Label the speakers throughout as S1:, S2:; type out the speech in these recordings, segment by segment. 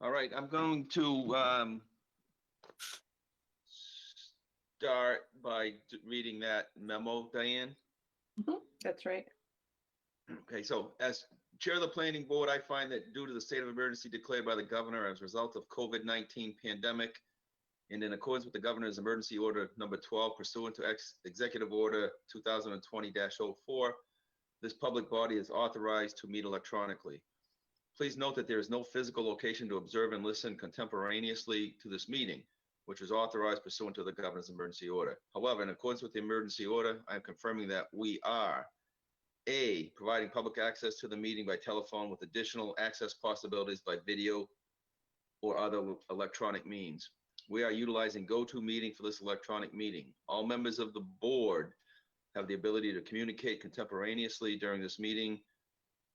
S1: All right, I'm going to start by reading that memo, Diane.
S2: That's right.
S1: Okay, so as chair of the planning board, I find that due to the state of emergency declared by the governor as a result of COVID-19 pandemic, and in accordance with the governor's emergency order number 12 pursuant to executive order 2020-04, this public body is authorized to meet electronically. Please note that there is no physical location to observe and listen contemporaneously to this meeting, which is authorized pursuant to the governor's emergency order. However, in accordance with the emergency order, I am confirming that we are A, providing public access to the meeting by telephone with additional access possibilities by video or other electronic means. We are utilizing GoToMeeting for this electronic meeting. All members of the board have the ability to communicate contemporaneously during this meeting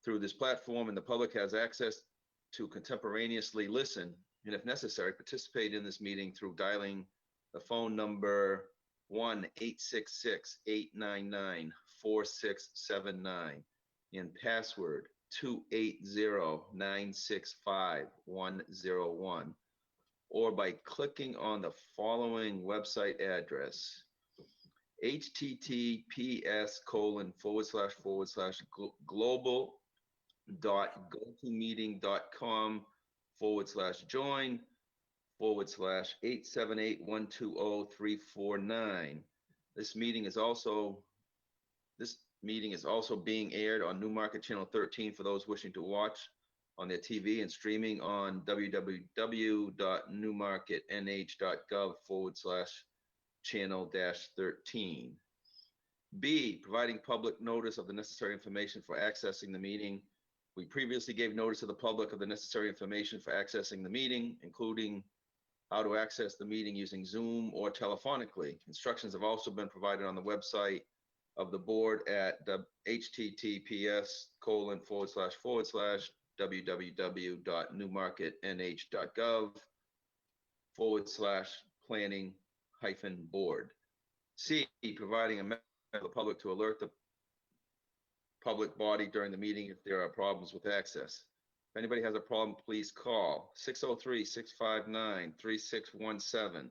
S1: through this platform, and the public has access to contemporaneously listen and, if necessary, participate in this meeting through dialing the phone number 1-866-899-4679 and password 280-965-101, or by clicking on the following website address: https://global.gotomeeting.com/join/878-120-349. This meeting is also being aired on Newmarket Channel 13 for those wishing to watch on their TV, and streaming on www.newmarketnh.gov/channel-13. B, providing public notice of the necessary information for accessing the meeting. We previously gave notice to the public of the necessary information for accessing the meeting, including how to access the meeting using Zoom or telephonically. Instructions have also been provided on the website of the board at the https://www.newmarketnh.gov/planning-board. C, providing a message to the public to alert the public body during the meeting if there are problems with access. If anybody has a problem, please call 603-659-3617,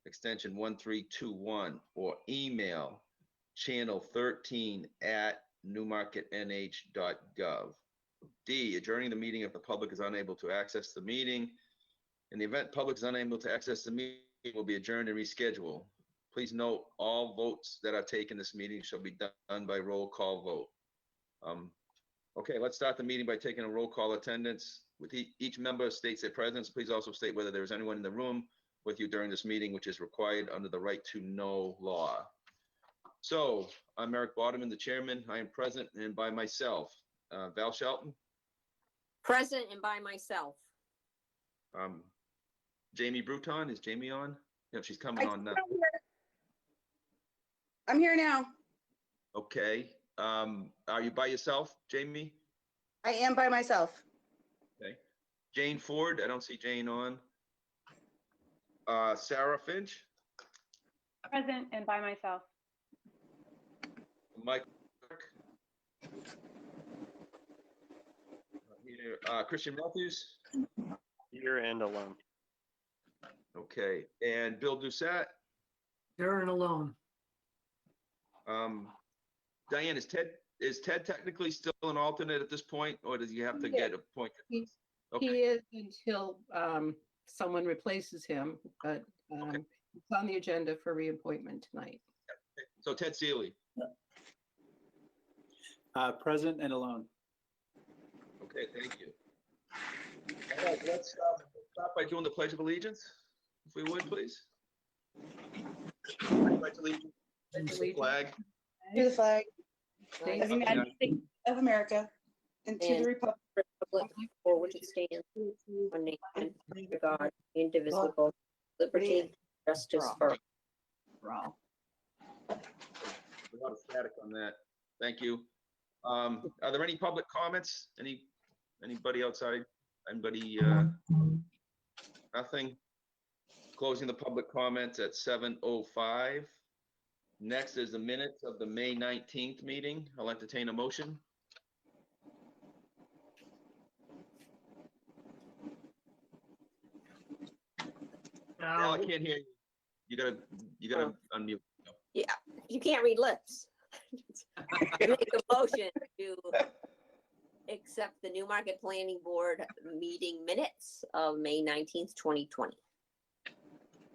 S1: extension 1321, or email channel13@newmarketnh.gov. D, adjourning the meeting if the public is unable to access the meeting. In the event public is unable to access the meeting, it will be adjourned and rescheduled. Please note all votes that are taken this meeting shall be done by roll call vote. Okay, let's start the meeting by taking a roll call attendance. With each member states their presence. Please also state whether there is anyone in the room with you during this meeting, which is required under the right to know law. So I'm Eric Bodeman, the chairman. I am present and by myself. Val Shelton.
S3: Present and by myself.
S1: Jamie Bruton, is Jamie on? Yeah, she's coming on now.
S4: I'm here now.
S1: Okay. Are you by yourself, Jamie?
S4: I am by myself.
S1: Okay. Jane Ford, I don't see Jane on. Sarah Finch.
S5: Present and by myself.
S1: Mike. Here, Christian Matthews.
S6: Here and alone.
S1: Okay, and Bill Doucette.
S2: Here and alone.
S1: Diane, is Ted technically still an alternate at this point, or does he have to get appointed?
S2: He
S1: Okay.
S2: is until someone replaces him, but
S1: Okay.
S2: it's on the agenda for reappointment tonight.
S1: So Ted Seeley.
S6: Present and alone.
S1: Okay, thank you. All right, let's start by doing the Pledge of Allegiance, if we would, please. Pledge allegiance to the flag
S4: To the flag
S2: States
S4: of the United States of America and to the republic
S3: Republic for which it stands, one nation, under God, indivisible, liberty, justice for all.
S1: A lot of static on that. Thank you. Are there any public comments? Anybody outside? Anybody? Nothing. Closing the public comments at 7:05. Next is the minutes of the May 19th meeting. I'll entertain a motion. Val, I can't hear you. You gotta unmute.
S3: Yeah, you can't read lips. Make a motion to accept the Newmarket Planning Board meeting minutes of May 19th, 2020.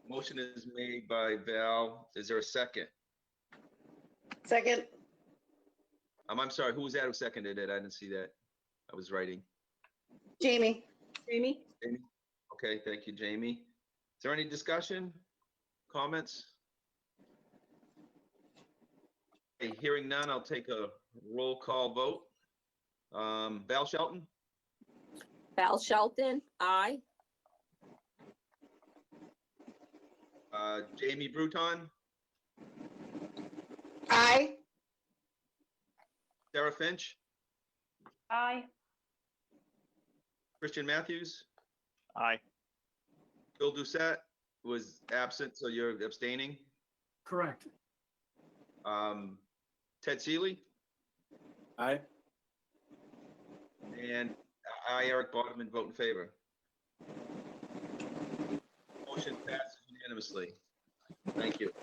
S1: Motion is made by Val. Is there a second?
S4: Second,
S1: I'm sorry, who was that who seconded it? I didn't see that. I was writing.
S4: Jamie.
S2: Jamie?
S1: Jamie? Okay, thank you, Jamie. Is there any discussion, comments? Okay, hearing none, I'll take a roll call vote. Val Shelton,
S3: Val Shelton, aye.
S1: Jamie Bruton,
S4: Aye.
S1: Sarah Finch,
S5: Aye.
S1: Christian Matthews,
S6: Aye.
S1: Bill Doucette was absent, so you're abstaining.
S7: Correct.
S1: Ted Seeley,
S6: Aye.
S1: and I, Eric Bodeman, vote in favor. Motion passes unanimously. Thank you.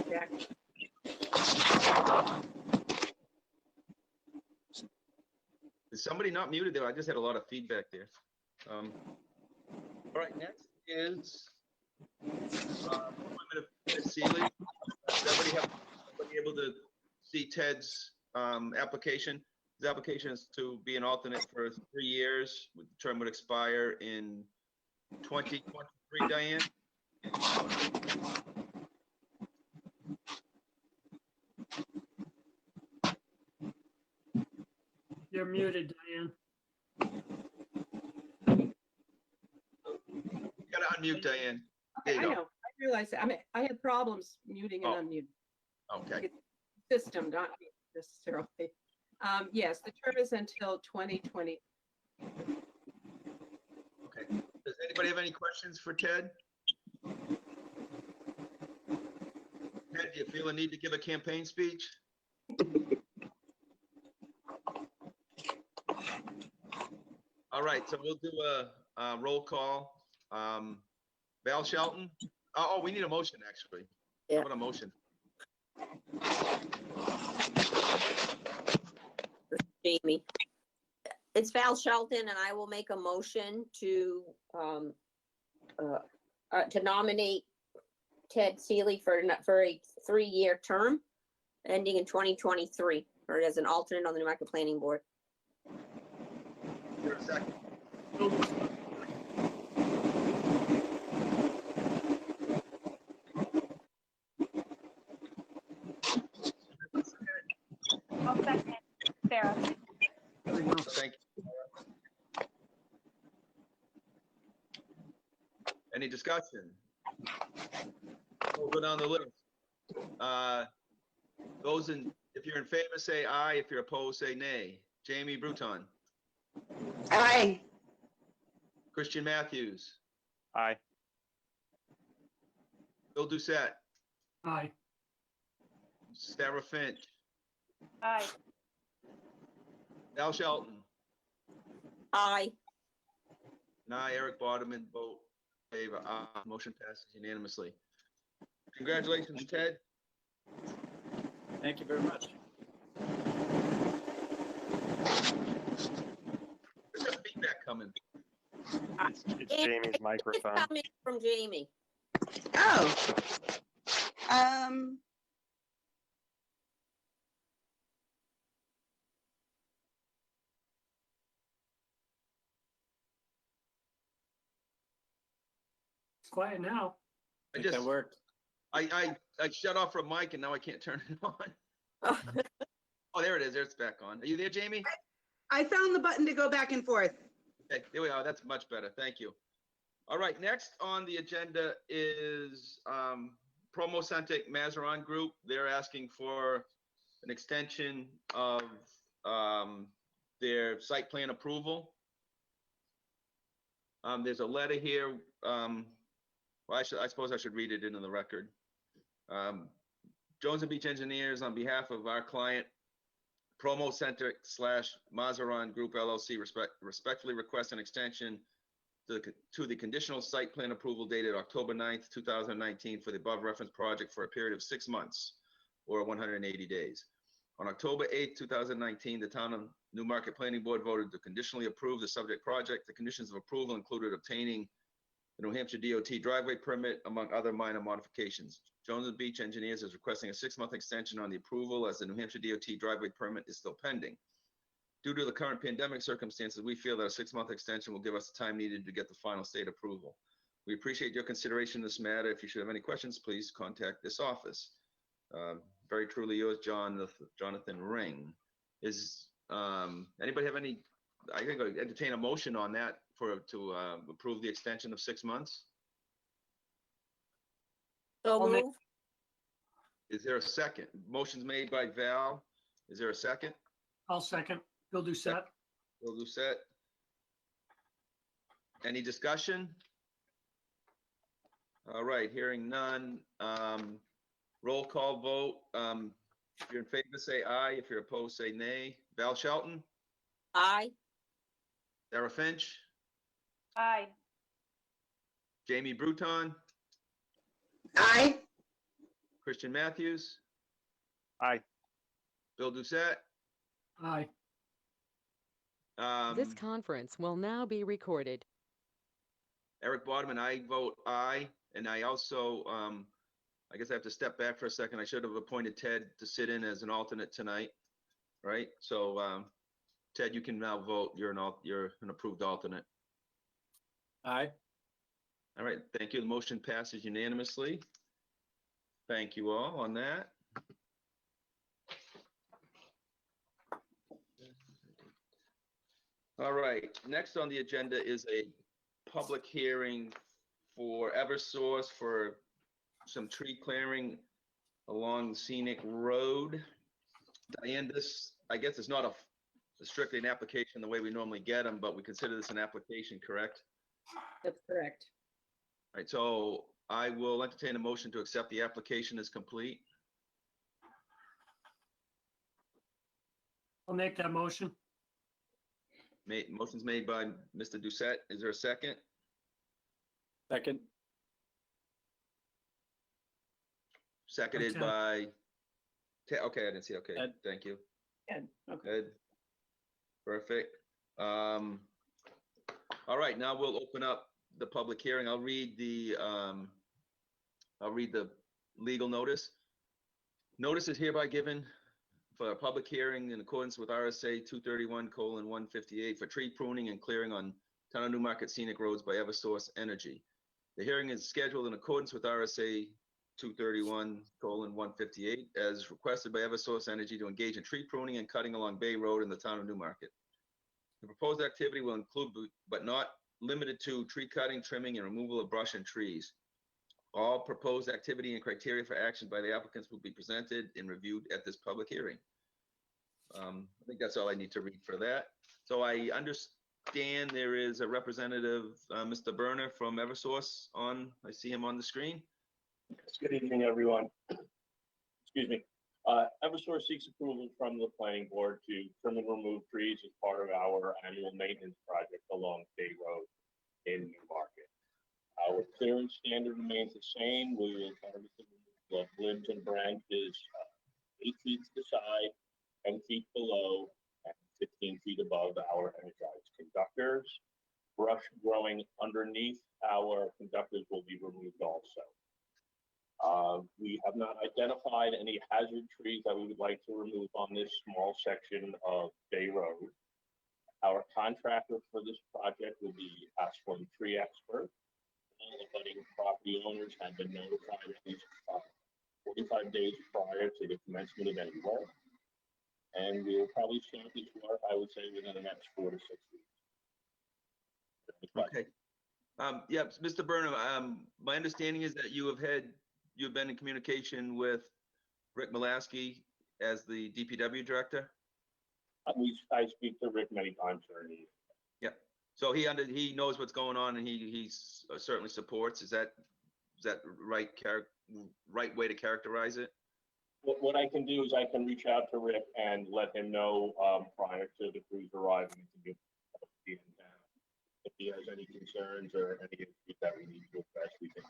S2: Jack?
S1: Is somebody not muted there? I just had a lot of feedback there. All right, next is appointment of Ted Seeley. Does everybody able to see Ted's application? His application is to be an alternate for 3 years. The term would expire in 2023, Diane.
S7: You're muted, Diane.
S1: You gotta unmute, Diane. There
S2: I
S1: you
S2: know,
S1: go.
S2: I realize that. I mean, I had problems muting and
S1: Oh.
S2: unmuting.
S1: Okay.
S2: System, not me necessarily. Yes, the term is until 2020.
S1: Okay. Does anybody have any questions for Ted? Ted, do you feel a need to give a campaign speech? All right, so we'll do a roll call. Val Shelton? Oh, we need a motion, actually.
S3: Yeah.
S1: What a motion.
S3: Jamie. It's Val Shelton, and I will make a motion to nominate Ted Seeley for a 3-year term ending in 2023, or as an alternate on the Newmarket Planning Board.
S1: Is there a second?
S5: I'll second. Sarah.
S7: There we go.
S1: Thank you. Any discussion? We'll go down the list. If you're in favor, say aye. If you're opposed, say nay. Jamie Bruton,
S4: Aye.
S1: Christian Matthews,
S6: Aye.
S1: Bill Doucette,
S7: Aye.
S1: Sarah Finch,
S5: Aye.
S1: Val Shelton,
S3: Aye.
S1: and I, Eric Bodeman, vote in favor. Motion passes unanimously. Congratulations, Ted.
S6: Thank you very much.
S1: There's some feedback coming.
S6: It's Jamie's
S3: It's
S6: microphone.
S3: coming from Jamie.
S4: Oh.
S7: It's quiet now.
S1: I
S6: Think that
S1: just,
S6: worked.
S1: I shut off from mic and now I can't turn it on. Oh, there it is. There it's back on. Are you there, Jamie?
S4: I found the button to go back and forth.
S1: Okay, there we are. That's much better. Thank you. All right, next on the agenda is Promo Centec Mazaron Group. They're asking for an extension of their site plan approval. There's a letter here. Well, I suppose I should read it into the record. Jones and Beach Engineers, on behalf of our client, Promo Center / Mazaron Group LLC respectfully request an extension to the conditional site plan approval dated October 9th, 2019 for the above referenced project for a period of 6 months or 180 days. On October 8th, 2019, the Town of Newmarket Planning Board voted to conditionally approve the subject project. The conditions of approval included obtaining the New Hampshire DOT driveway permit, among other minor modifications. Jones Beach Engineers is requesting a 6-month extension on the approval as the New Hampshire DOT driveway permit is still pending. Due to the current pandemic circumstances, we feel that a 6-month extension will give us the time needed to get the final state approval. We appreciate your consideration in this matter. If you should have any questions, please contact this office. Very truly yours, Jonathan Ring. Is anybody have any? I think I entertain a motion on that to approve the extension of 6 months.
S3: So
S7: I'll make-
S3: move.
S1: Is there a second? Motion's made by Val. Is there a second?
S7: I'll second. Bill Doucette.
S1: Bill Doucette. Any discussion? All right, hearing none. Roll call vote. If you're in favor, say aye. If you're opposed, say nay. Val Shelton,
S3: Aye.
S1: Sarah Finch,
S5: Aye.
S1: Jamie Bruton,
S4: Aye.
S1: Christian Matthews,
S6: Aye.
S1: Bill Doucette.
S7: Aye.
S8: This conference will now be recorded.
S1: Eric Bodeman, I vote aye. And I also, I guess I have to step back for a second. I should have appointed Ted to sit in as an alternate tonight, right? So, Ted, you can now vote. You're an approved alternate.
S6: Aye.
S1: All right, thank you. The motion passes unanimously. Thank you all on that. All right, next on the agenda is a public hearing for Eversource for some tree clearing along the scenic road. Diane, this, I guess it's not strictly an application the way we normally get them, but we consider this an application, correct?
S2: That's correct.
S1: All right, so I will entertain a motion to accept the application as complete.
S7: I'll make that motion.
S1: Motion's made by Mr. Doucette. Is there a second?
S6: Second.
S1: Seconded
S7: Okay.
S1: by, okay, I didn't see, okay,
S6: Ed.
S1: thank you.
S2: Good. Okay.
S1: Ed. Perfect. All right, now we'll open up the public hearing. I'll read the legal notice. Notice is hereby given for a public hearing in accordance with RSA 231:158 for tree pruning and clearing on Town of Newmarket scenic roads by Eversource Energy. The hearing is scheduled in accordance with RSA 231:158 as requested by Eversource Energy to engage in tree pruning and cutting along Bay Road in the Town of Newmarket. The proposed activity will include, but not limited to, tree cutting, trimming, and removal of brush and trees. All proposed activity and criteria for action by the applicants will be presented and reviewed at this public hearing. I think that's all I need to read for that. So I understand there is a representative, Mr. Berner from Eversource on, I see him on the screen.
S9: Yes, good evening, everyone. Excuse me. Eversource seeks approval from the planning board to trim and remove trees as part of our annual maintenance project along Bay Road in Newmarket. Our clearance standard remains the same. We will target the limbs and branches 8 feet to the side, 10 feet below, and 15 feet above our energized conductors. Brush growing underneath our conductors will be removed also. We have not identified any hazard trees that we would like to remove on this small section of Bay Road. Our contractor for this project will be Asplin Tree Expert. All the budding property owners have been notified at least 45 days prior to the commencement of any work. And we will probably start this work, I would say, within the next 4 to 6 weeks.
S1: Okay. Yeah, Mr. Burnham, my understanding is that you've been in communication with Rick Malasky as the DPW director?
S9: I speak to Rick many times during the year.
S1: Yeah. So he knows what's going on and he certainly supports. Is that right way to characterize it?
S9: What I can do is I can reach out to Rick and let him know, prior to the crews arriving to be in town. If he has any concerns or any issues that we need to address, we can.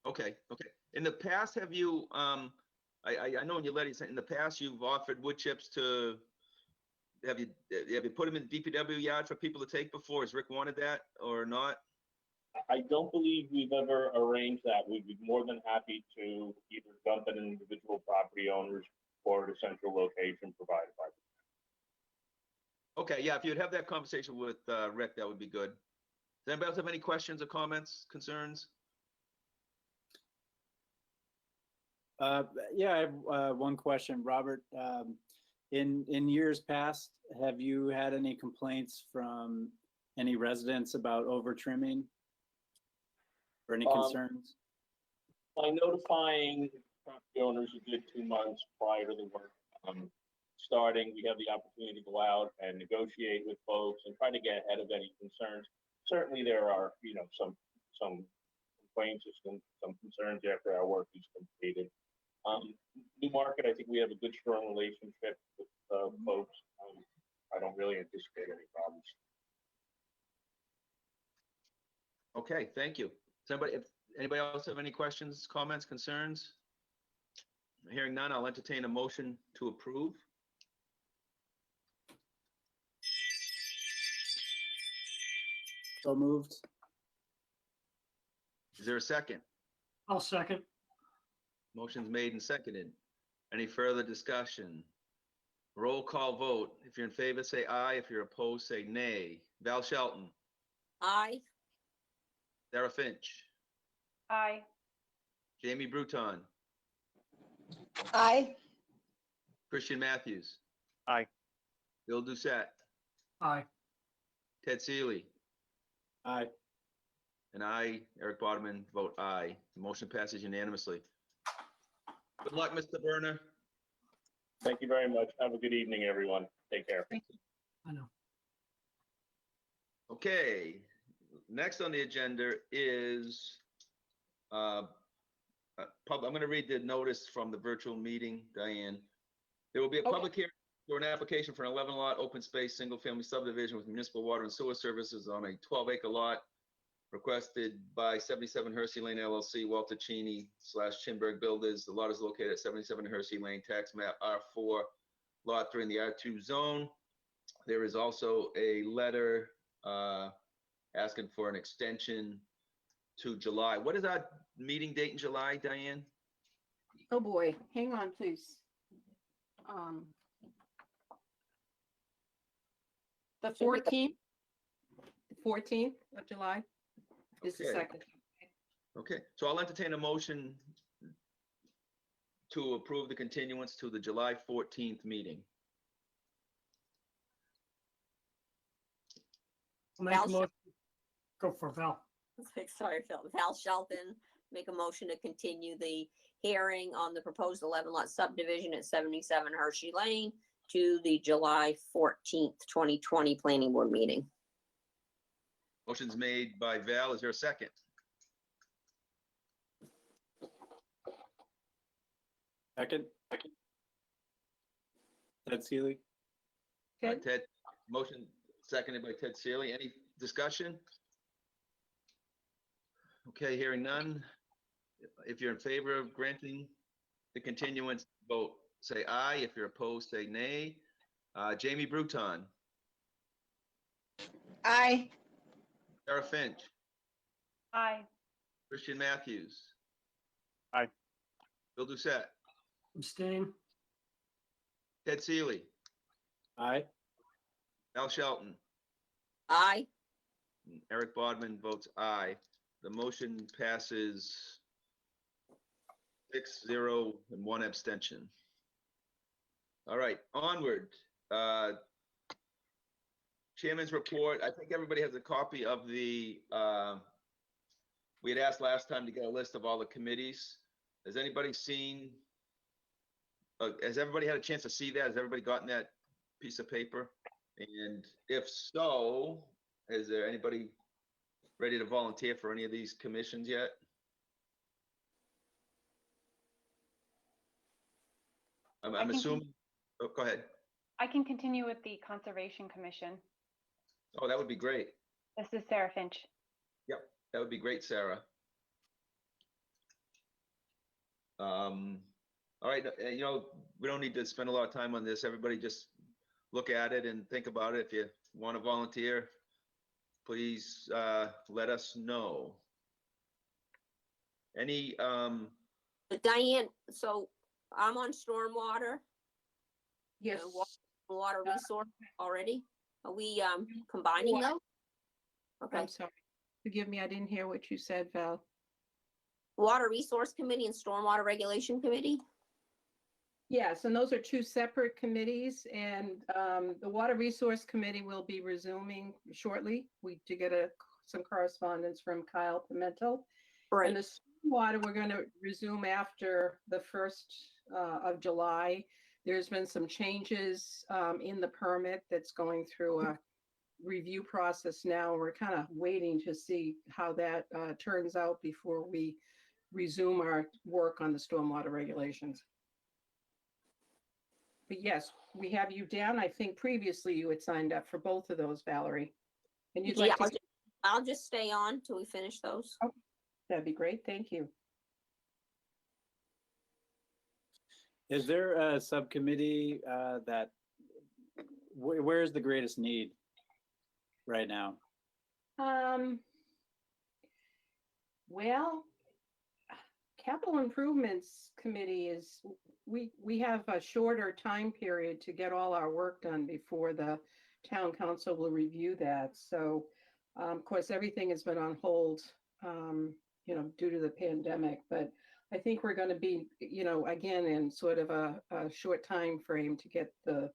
S1: Okay, okay. In the past, have you, I know in your letter, you said in the past, you've offered wood chips to, have you put them in DPW yard for people to take before? Has Rick wanted that or not?
S9: I don't believe we've ever arranged that. We'd be more than happy to either dump it in individual property owners or at a central location provided by.
S1: Okay, yeah, if you'd have that conversation with Rick, that would be good. Does anybody else have any questions or comments, concerns?
S6: Yeah, I have one question, Robert. In years past, have you had any complaints from any residents about over trimming? Or any concerns?
S9: By notifying property owners a good 2 months prior to the work starting, we have the opportunity to go out and negotiate with folks and try to get ahead of any concerns. Certainly, there are, some complaints or some concerns after our work is completed. Newmarket, I think we have a good, strong relationship with folks. I don't really anticipate any problems.
S1: Okay, thank you. If anybody else have any questions, comments, concerns? Hearing none, I'll entertain a motion to approve.
S6: So moved.
S1: Is there a second?
S7: I'll second.
S1: Motion's made and seconded. Any further discussion? Roll call vote. If you're in favor, say aye. If you're opposed, say nay. Val Shelton,
S3: Aye.
S1: Sarah Finch,
S5: Aye.
S1: Jamie Bruton,
S4: Aye.
S1: Christian Matthews.
S6: Aye.
S1: Bill Doucette,
S7: Aye.
S1: Ted Seeley,
S6: Aye.
S1: and I, Eric Bodeman, vote aye. The motion passes unanimously. Good luck, Mr. Berner.
S9: Thank you very much. Have a good evening, everyone. Take care.
S7: I know.
S1: Okay, next on the agenda is I'm going to read the notice from the virtual meeting, Diane. There will be a
S4: Okay.
S1: public hearing for an application for an 11 lot open space, single family subdivision with municipal water and sewer services on a 12-acre lot requested by 77 Hersey Lane LLC, Walter Cheney / Chinberg Builders. The lot is located at 77 Hersey Lane, tax map R4, lot 3 in the R2 zone. There is also a letter asking for an extension to July. What is our meeting date in July, Diane?
S2: Oh, boy. Hang on, please. The 14th? 14th of July is the
S1: Okay.
S2: second.
S1: Okay, so I'll entertain a motion to approve the continuance to the July 14th meeting.
S7: I'll make a
S3: Val
S7: motion. Go for Val.
S3: Sorry, Phil. Val Shelton, make a motion to continue the hearing on the proposed 11 lot subdivision at 77 Hershey Lane to the July 14th, 2020 planning board meeting.
S1: Motion's made by Val. Is there a second?
S6: Second. Ted Seeley.
S1: By
S2: Ted?
S1: Ted, motion seconded by Ted Seeley. Any discussion? Okay, hearing none. If you're in favor of granting the continuance, vote, say aye. If you're opposed, say nay. Jamie Bruton,
S4: Aye.
S1: Sarah Finch,
S5: Aye.
S1: Christian Matthews.
S6: Aye.
S1: Bill Doucette,
S7: Abstain.
S1: Ted Seeley,
S6: Aye.
S1: Al Shelton,
S3: Aye.
S1: and Eric Bodman votes aye. The motion passes 6-0 and 1 abstention. All right, onward. Chairman's report. I think everybody has a copy of the, we had asked last time to get a list of all the committees. Has anybody seen, has everybody had a chance to see that? Has everybody gotten that piece of paper? And if so, is there anybody ready to volunteer for any of these commissions yet? I'm
S5: I can-
S1: assuming, oh, go ahead.
S5: I can continue with the Conservation Commission.
S1: Oh, that would be great.
S5: This is Sarah Finch.
S1: Yep, that would be great, Sarah. All right, we don't need to spend a lot of time on this. Everybody just look at it and think about it. If you want to volunteer, please let us know. Any,
S3: But Diane, so I'm on stormwater,
S2: Yes.
S3: water resource already. Are we combining
S2: Water.
S3: those? Okay,
S2: I'm sorry. Forgive me, I didn't hear what you said, Val.
S3: Water Resource Committee and Stormwater Regulation Committee?
S2: Yes, and those are two separate committees, and the Water Resource Committee will be resuming shortly. We did get some correspondence from Kyle Pimentel. And
S3: Right,
S2: the stormwater, we're going to resume after the 1st of July. There's been some changes in the permit that's going through a review process now. We're kind of waiting to see how that turns out before we resume our work on the stormwater regulations. But yes, we have you down. I think previously you had signed up for both of those, Valerie. And you'd
S3: yeah,
S2: like to,
S3: I'll just stay on till we finish those.
S2: that'd be great. Thank you.
S6: Is there a subcommittee that, where is the greatest need right now?
S2: Well, Capital Improvements Committee is, we have a shorter time period to get all our work done before the town council will review that. So, of course, everything has been on hold, due to the pandemic, but I think we're going to be, again, in sort of a short time frame to get the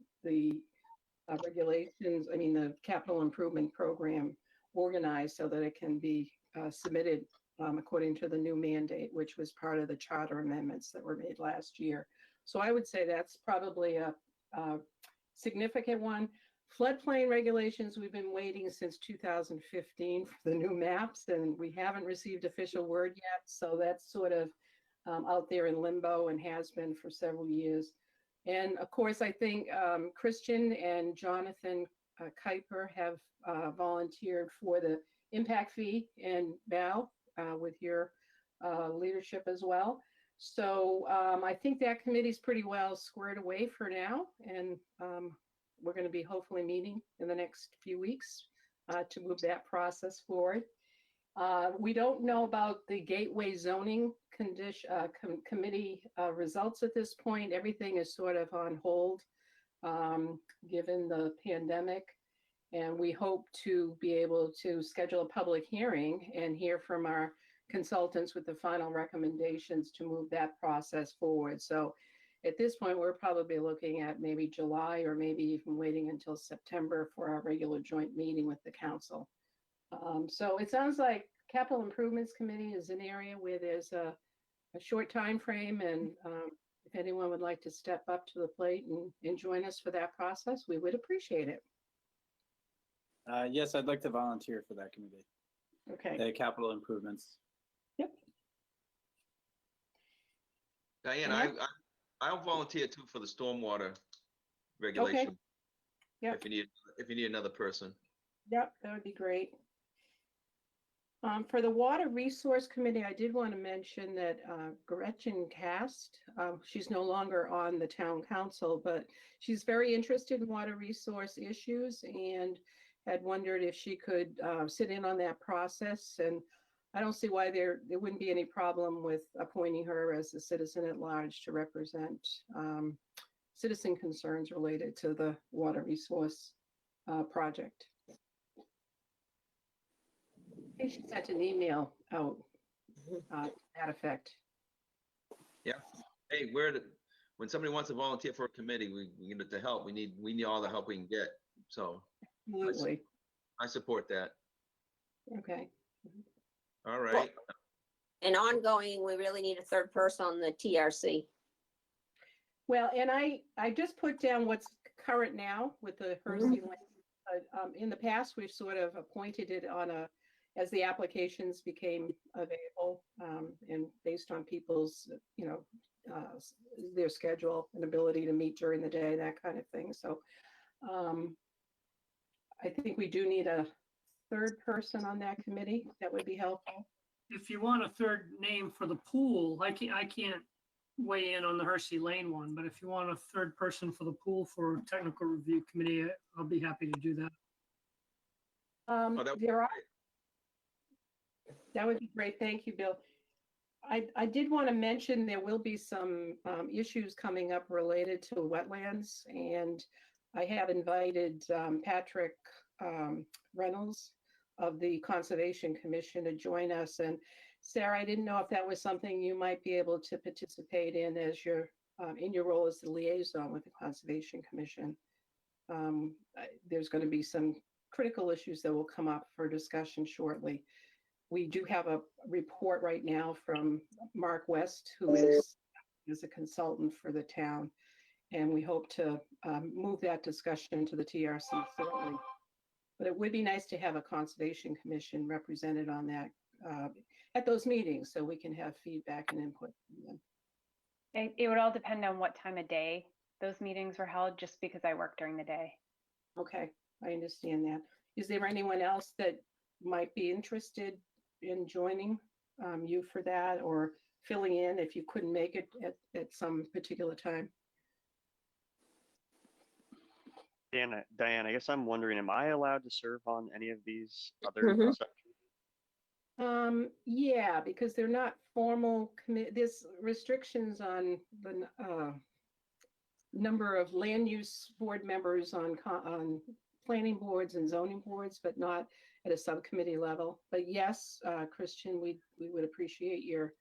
S2: regulations, the capital improvement program organized so that it can be submitted according to the new mandate, which was part of the charter amendments that were made last year. So I would say that's probably a significant one. Floodplain regulations, we've been waiting since 2015 for the new maps, and we haven't received official word yet. So that's sort of out there in limbo and has been for several years. And of course, I think Christian and Jonathan Kuiper have volunteered for the impact fee, and Val, with your leadership as well. So I think that committee's pretty well squared away for now, and we're going to be hopefully meeting in the next few weeks to move that process forward. We don't know about the Gateway Zoning Committee results at this point. Everything is sort of on hold given the pandemic. And we hope to be able to schedule a public hearing and hear from our consultants with the final recommendations to move that process forward. So at this point, we're probably looking at maybe July or maybe even waiting until September for our regular joint meeting with the council. So it sounds like Capital Improvements Committee is an area where there's a short time frame, and if anyone would like to step up to the plate and join us for that process, we would appreciate it.
S6: Yes, I'd like to volunteer for that committee,
S2: Okay.
S6: the capital improvements.
S2: Yep.
S1: Diane,
S2: Yeah.
S1: I'll volunteer too for the stormwater regulation.
S2: Yep.
S1: If you need another person.
S2: Yep, that would be great. For the Water Resource Committee, I did want to mention that Gretchen Cast, she's no longer on the town council, but she's very interested in water resource issues and had wondered if she could sit in on that process. And I don't see why there wouldn't be any problem with appointing her as a citizen at large to represent citizen concerns related to the water resource project. I think she sent an email out to that effect.
S1: Hey, when somebody wants to volunteer for a committee, we need to help. We need all the help we can get. So
S2: Absolutely.
S1: I support that.
S2: Okay.
S1: All right.
S3: And ongoing, we really need a third person on the TRC.
S2: Well, and I just put down what's current now with the Hersey Lane. In the past, we've sort of appointed it as the applications became available and based on people's, their schedule and ability to meet during the day, that kind of thing. So I think we do need a third person on that committee. That would be helpful.
S7: If you want a third name for the pool, I can't weigh in on the Hersey Lane one, but if you want a third person for the pool for technical review committee, I'll be happy to do that.
S1: Oh, that-
S2: There are. That would be great. Thank you, Bill. I did want to mention there will be some issues coming up related to wetlands, and I have invited Patrick Reynolds of the Conservation Commission to join us. And Sarah, I didn't know if that was something you might be able to participate in your role as the liaison with the Conservation Commission. There's going to be some critical issues that will come up for discussion shortly. We do have a report right now from Mark West, who is a consultant for the town, and we hope to move that discussion to the TRC shortly. But it would be nice to have a Conservation Commission represented on that at those meetings, so we can have feedback and input from them.
S5: It would all depend on what time of day those meetings were held, just because I work during the day.
S2: Okay, I understand that. Is there anyone else that might be interested in joining you for that, or filling in if you couldn't make it at some particular time?
S10: Diane, I guess I'm wondering, am I allowed to serve on any of these other
S3: Mhm.
S10: subcommittees?
S2: Yeah, because they're not formal there's restrictions on the number of land use board members on planning boards and zoning boards, but not at a subcommittee level. But yes, Christian, we would appreciate your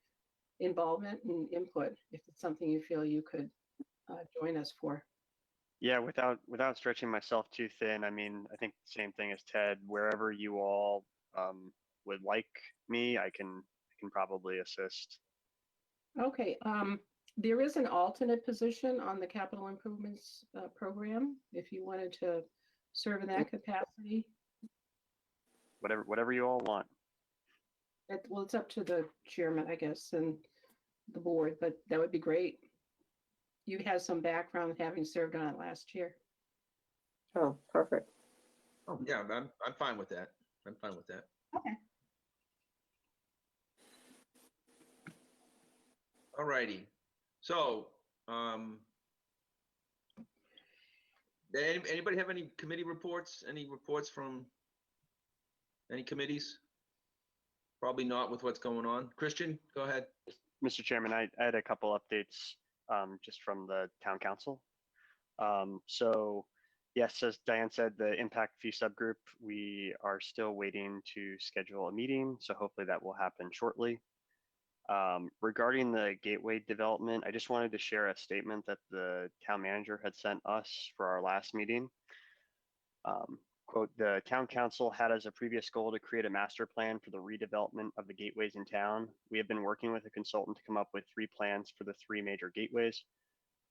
S2: involvement and input if it's something you feel you could join us for.
S10: Yeah, without stretching myself too thin, I mean, I think the same thing as Ted. Wherever you all would like me, I can probably assist.
S2: Okay, there is an alternate position on the capital improvements program if you wanted to serve in that capacity.
S10: Whatever you all want.
S2: Well, it's up to the chairman, I guess, and the board, but that would be great. You have some background having served on it last year.
S3: Oh, perfect.
S1: Oh, yeah, I'm fine with that. I'm fine with that.
S2: Okay.
S1: All righty. So, anybody have any committee reports? Any reports from any committees? Probably not with what's going on. Christian, go ahead.
S10: Mr. Chairman, I had a couple updates just from the town council. So yes, as Diane said, the impact fee subgroup, we are still waiting to schedule a meeting. So hopefully that will happen shortly. Regarding the gateway development, I just wanted to share a statement that the town manager had sent us for our last meeting. Quote, the town council had as a previous goal to create a master plan for the redevelopment of the gateways in town. We have been working with a consultant to come up with 3 plans for the 3 major gateways.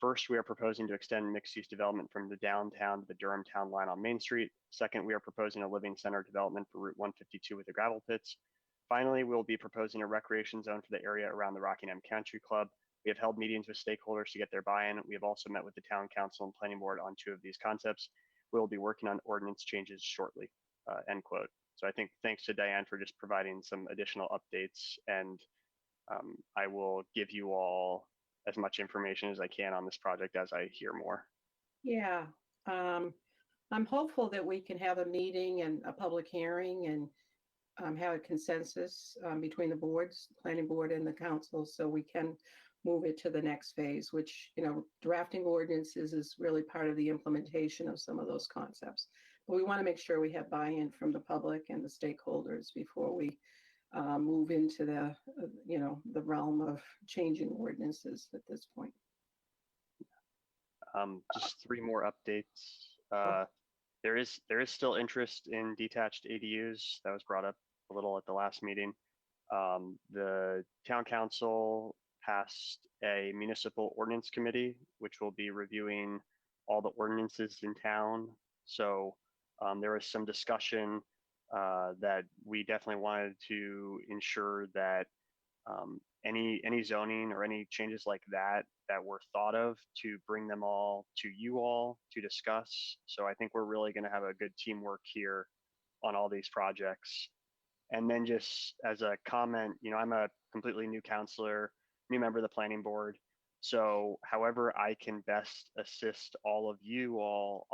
S10: First, we are proposing to extend mixed-use development from the downtown to the Durham town line on Main Street. Second, we are proposing a living center development for Route 152 with the gravel pits. Finally, we'll be proposing a recreation zone for the area around the Rockingham Country Club. We have held meetings with stakeholders to get their buy-in. We have also met with the town council and planning board on 2 of these concepts. We will be working on ordinance changes shortly, end quote. So I think thanks to Diane for just providing some additional updates, and I will give you all as much information as I can on this project as I hear more.
S2: Yeah, I'm hopeful that we can have a meeting and a public hearing and have a consensus between the boards, planning board and the council, so we can move it to the next phase, which, drafting ordinances is really part of the implementation of some of those concepts. But we want to make sure we have buy-in from the public and the stakeholders before we move into the realm of changing ordinances at this point.
S10: Just 3 more updates. There is still interest in detached ADUs. That was brought up a little at the last meeting. The town council passed a municipal ordinance committee, which will be reviewing all the ordinances in town. So there was some discussion that we definitely wanted to ensure that any zoning or any changes like that that were thought of, to bring them all to you all to discuss. So I think we're really going to have a good teamwork here on all these projects. And then just as a comment, I'm a completely new counselor, new member of the planning board. So however I can best assist all of you all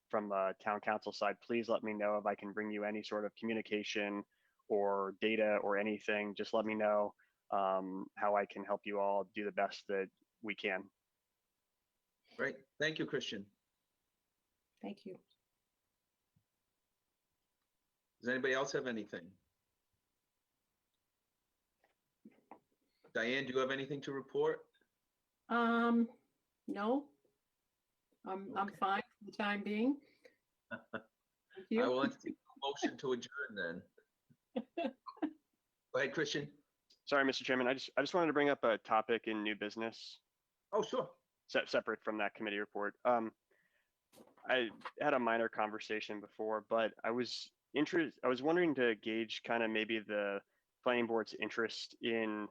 S10: from the town council side, please let me know. If I can bring you any sort of communication or data or anything, just let me know how I can help you all do the best that we can.
S1: Great. Thank you, Christian.
S2: Thank you.
S1: Does anybody else have anything? Diane, do you have anything to report?
S2: No. I'm fine for the time being. Thank
S1: I
S2: you.
S1: will entertain a motion to adjourn then. Go ahead, Christian.
S10: Sorry, Mr. Chairman, I just wanted to bring up a topic in new business,
S1: Oh, sure.
S10: separate from that committee report. I had a minor conversation before, but I was wondering to gauge kind of maybe the planning board's interest in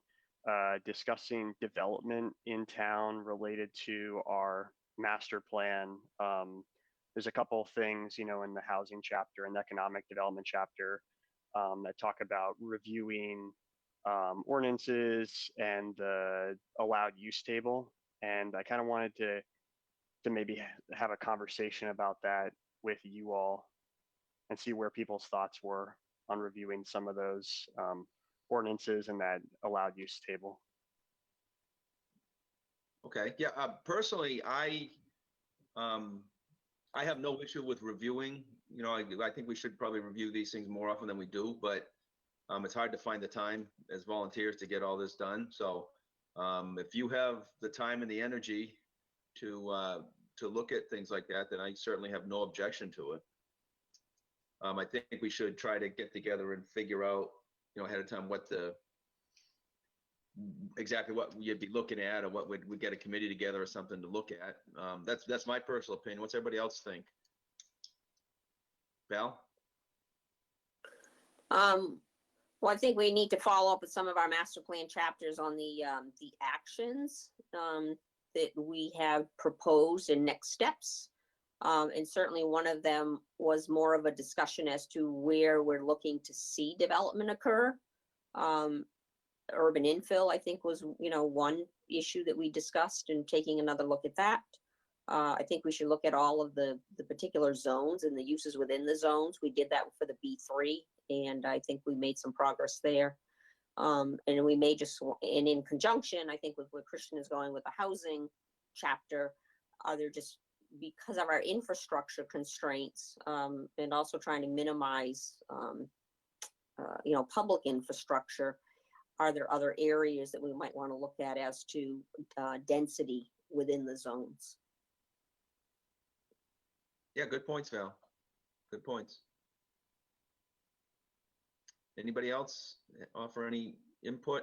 S10: discussing development in town related to our master plan. There's a couple of things, in the housing chapter and the economic development chapter that talk about reviewing ordinances and the allowed use table. And I kind of wanted to maybe have a conversation about that with you all and see where people's thoughts were on reviewing some of those ordinances and that allowed use table.
S1: Okay. Yeah. Personally, I have no issue with reviewing. I think we should probably review these things more often than we do, but it's hard to find the time as volunteers to get all this done. So if you have the time and the energy to look at things like that, then I certainly have no objection to it. I think we should try to get together and figure out, ahead of time exactly what you'd be looking at, or what would we get a committee together or something to look at. That's my personal opinion. What's everybody else think? Val?
S3: Well, I think we need to follow up with some of our master plan chapters on the actions that we have proposed and next steps. And certainly one of them was more of a discussion as to where we're looking to see development occur. Urban infill, I think, was, one issue that we discussed, and taking another look at that. I think we should look at all of the particular zones and the uses within the zones. We did that for the B3, and I think we made some progress there. And we may just, and in conjunction, I think with where Christian is going with the housing chapter, they're just, because of our infrastructure constraints, and also trying to minimize, public infrastructure, are there other areas that we might want to look at as to density within the zones?
S1: Yeah, good points, Val. Good points. Anybody else offer any input?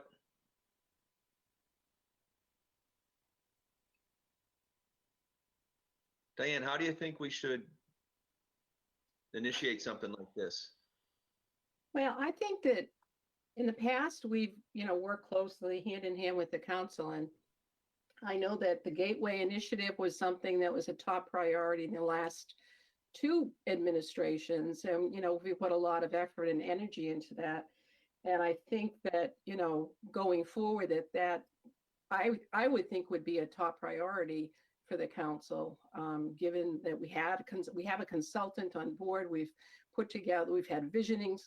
S1: Diane, how do you think we should initiate something like this?
S2: Well, I think that in the past, we've, worked closely hand in hand with the council. And I know that the Gateway Initiative was something that was a top priority in the last two administrations. And, we put a lot of effort and energy into that. And I think that, going forward, that I would think would be a top priority for the council, given that we have a consultant on board. We've had visioning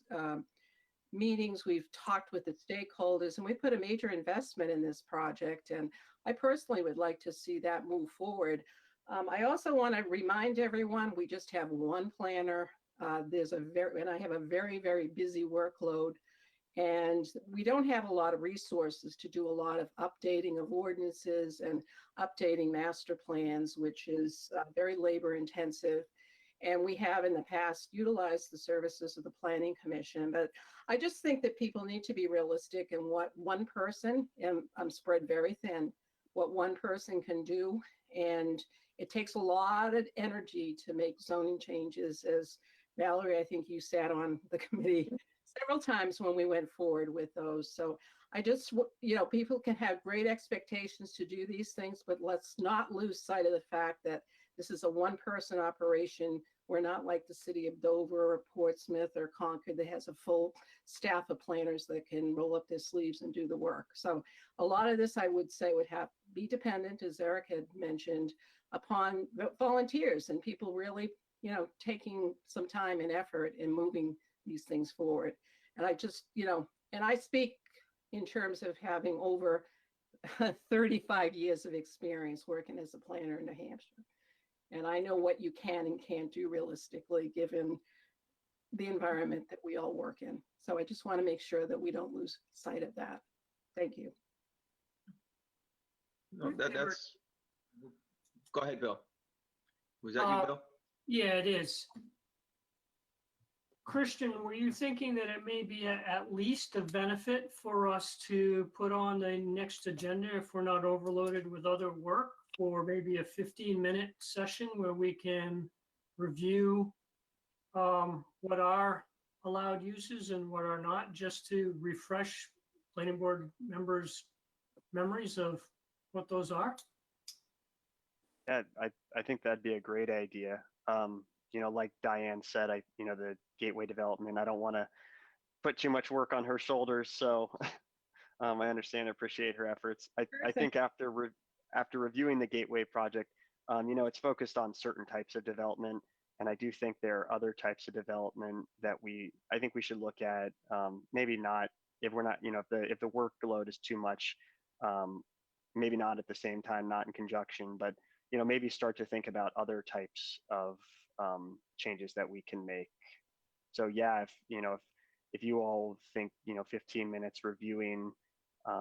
S2: meetings, we've talked with the stakeholders, and we put a major investment in this project. And I personally would like to see that move forward. I also want to remind everyone, we just have one planner. And I have a very, very busy workload. And we don't have a lot of resources to do a lot of updating of ordinances and updating master plans, which is very labor intensive. And we have in the past utilized the services of the Planning Commission. But I just think that people need to be realistic in what one person, and I'm spread very thin, what one person can do. And it takes a lot of energy to make zoning changes. As Valerie, I think you sat on the committee several times when we went forward with those. So I just, people can have great expectations to do these things, but let's not lose sight of the fact that this is a one-person operation. We're not like the city of Dover or Portsmouth or Concord that has a full staff of planners that can roll up their sleeves and do the work. So a lot of this, I would say, would have be dependent, as Eric had mentioned, upon volunteers and people really, taking some time and effort in moving these things forward. And I just, and I speak in terms of having over 35 years of experience working as a planner in New Hampshire. And I know what you can and can't do realistically, given the environment that we all work in. So I just want to make sure that we don't lose sight of that. Thank you.
S1: No, that's, go ahead, Bill. Was that you, Bill?
S7: Yeah, it is. Christian, were you thinking that it may be at least a benefit for us to put on the next agenda if we're not overloaded with other work, or maybe a 15-minute session where we can review what are allowed uses and what are not, just to refresh planning board members' memories of what those are?
S10: Yeah, I think that'd be a great idea. Like Diane said, the gateway development, I don't want to put too much work on her shoulders. So I understand and appreciate her efforts. I think after reviewing the gateway project, it's focused on certain types of development. And I do think there are other types of development that I think we should look at. Maybe not if we're not, if the workload is too much, maybe not at the same time, not in conjunction, but maybe start to think about other types of changes that we can make. So yeah, if you all think 15 minutes reviewing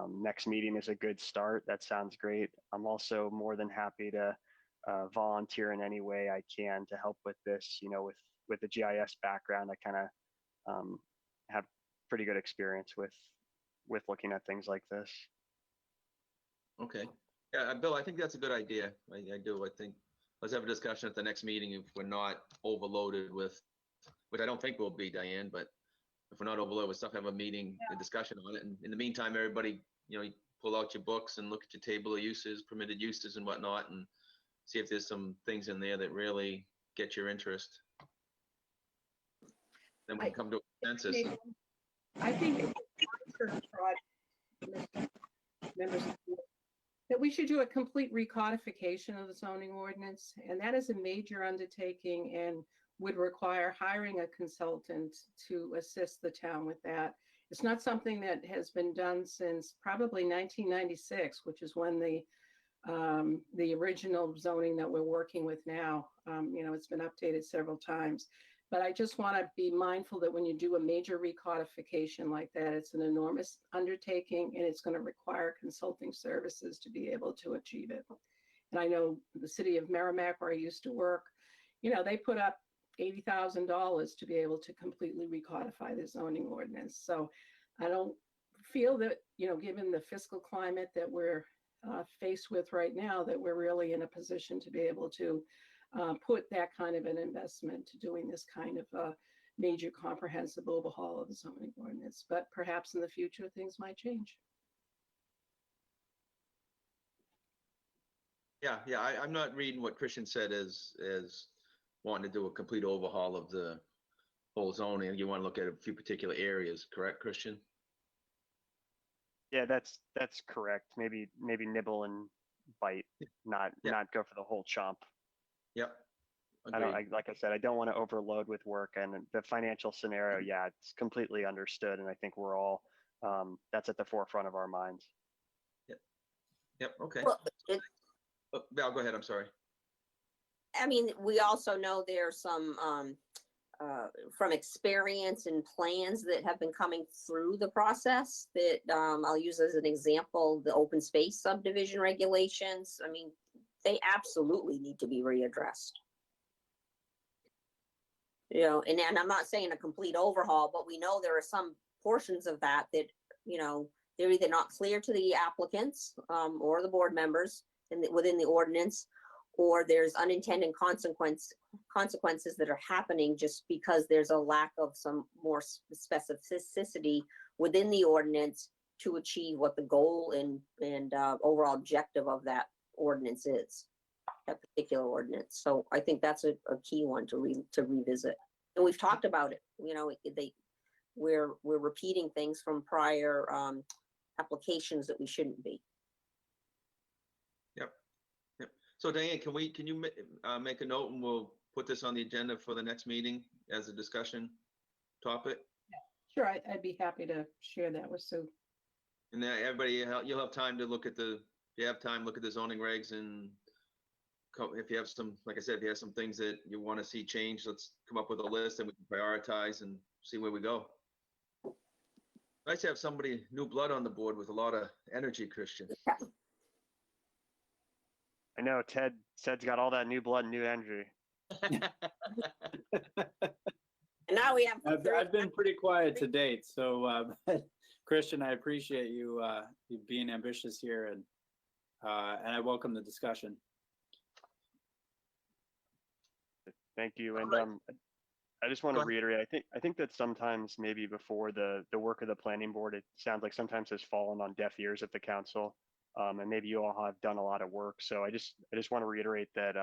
S10: next meeting is a good start, that sounds great. I'm also more than happy to volunteer in any way I can to help with this. With the GIS background, I kind of have pretty good experience with looking at things like this.
S1: Okay. Yeah, Bill, I think that's a good idea. I do. I think let's have a discussion at the next meeting if we're not overloaded with, which I don't think we'll be, Diane, but if we're not overloaded with stuff, have a meeting, a discussion on it. And in the meantime, everybody, you pull out your books and look at your table of uses, permitted uses and whatnot, and see if there's some things in there that really get your interest. Then we can come to a consensus.
S2: I think members that we should do a complete recodification of the zoning ordinance, and that is a major undertaking and would require hiring a consultant to assist the town with that. It's not something that has been done since probably 1996, which is when the original zoning that we're working with now, it's been updated several times. But I just want to be mindful that when you do a major recodification like that, it's an enormous undertaking and it's going to require consulting services to be able to achieve it. And I know the city of Merrimack, where I used to work, they put up $80,000 to be able to completely recodify the zoning ordinance. So I don't feel that, given the fiscal climate that we're faced with right now, that we're really in a position to be able to put that kind of an investment to doing this kind of major comprehensive overhaul of the zoning ordinance. But perhaps in the future, things might change.
S1: Yeah, I'm not reading what Christian said as wanting to do a complete overhaul of the whole zoning. You want to look at a few particular areas, correct, Christian?
S10: Yeah, that's correct. Maybe nibble and bite, not go for the whole chomp.
S1: Yep.
S10: Like I said, I don't want to overload with work, and the financial scenario, yeah, it's completely understood, and I think we're all that's at the forefront of our minds.
S1: Yep. Okay.
S3: Well,
S1: Val, go ahead. I'm sorry.
S3: I mean, we also know there's some from experience and plans that have been coming through the process that I'll use as an example, the open space subdivision regulations. I mean, they absolutely need to be readdressed. And I'm not saying a complete overhaul, but we know there are some portions of that they're either not clear to the applicants or the board members within the ordinance, or there's unintended consequences that are happening just because there's a lack of some more specificity within the ordinance to achieve what the goal and overall objective of that ordinance is, that particular ordinance. So I think that's a key one to revisit. And we've talked about it, you know, we're repeating things from prior applications that we shouldn't be.
S1: Yep. So Diane, can you make a note and we'll put this on the agenda for the next meeting as a discussion topic?
S2: Sure, I'd be happy to share that with Sue.
S1: And then everybody, you'll have time to look at if you have time, look at the zoning regs, and if you have some, like I said, if you have some things that you want to see changed, let's come up with a list and we can prioritize and see where we go. Nice to have somebody, new blood on the board with a lot of energy, Christian.
S10: I know Ted's got all that new blood and new energy.
S3: And now we have.
S6: I've been pretty quiet to date, so Christian, I appreciate you being ambitious here, and I welcome the discussion.
S10: Thank you. And
S1: Alright.
S10: I just want
S1: Go
S10: to
S1: ahead.
S10: reiterate, I think that sometimes maybe before the work of the planning board, it sounds like sometimes has fallen on deaf ears at the council. And maybe you all have done a lot of work. So I just want to reiterate that,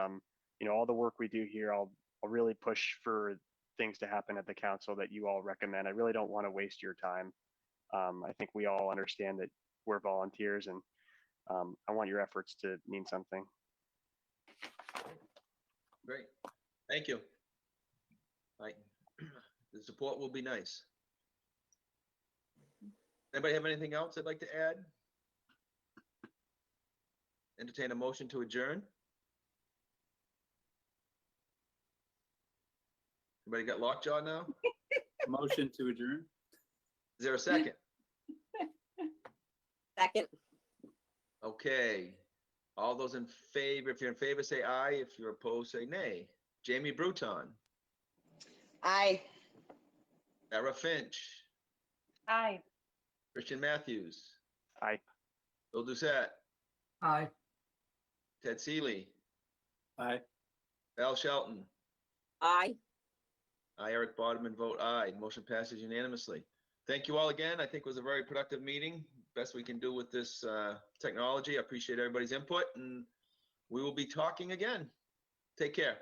S10: you know, all the work we do here, I'll really push for things to happen at the council that you all recommend. I really don't want to waste your time. I think we all understand that we're volunteers, and I want your efforts to mean something.
S1: Great. Thank you. Right. The support will be nice. Anybody have anything else they'd like to add? Entertain a motion to adjourn. Anybody got lockjaw now?
S6: Motion to adjourn.
S1: Is there a second?
S3: Second.
S1: Okay. All those in favor, if you're in favor, say aye. If you're opposed, say nay. Jamie Bruton,
S4: Aye.
S1: Sarah Finch,
S5: Aye.
S1: Christian Matthews,
S10: Aye.
S1: Bill Doucette,
S7: Aye.
S1: Ted Seeley,
S6: Aye.
S1: Val Shelton.
S3: Aye.
S1: I, Eric Bodeman, vote aye. Motion passes unanimously. Thank you all again. I think it was a very productive meeting. Best we can do with this technology. I appreciate everybody's input, and we will be talking again. Take care.